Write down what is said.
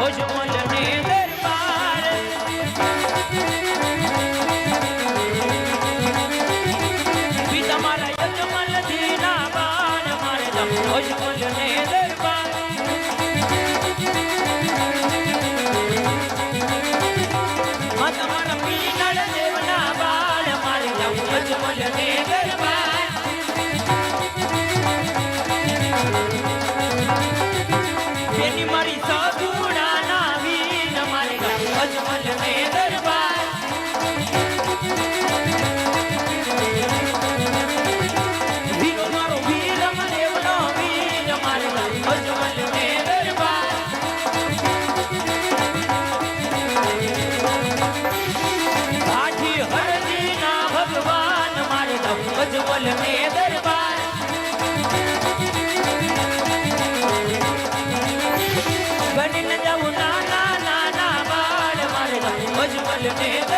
અજમલ ને દરબાર બી તમારા અજમલ દીના બાણ મારે અજમલ ને દરબાર તમારા પીનળ દેવના બાળ મારે અજમલ ને દરબાર એની મારી સગુણાના વીર મારે અજમલ ને દરબાર વીરો મારો વીર દેવનો વીર મારે અજમલ ને દરબાર હાજી હરજી ના ભગવાન મારે અજમલ ને દરબાર બની ન જાઉં નાના નાના બાળ મારે અજમલ ને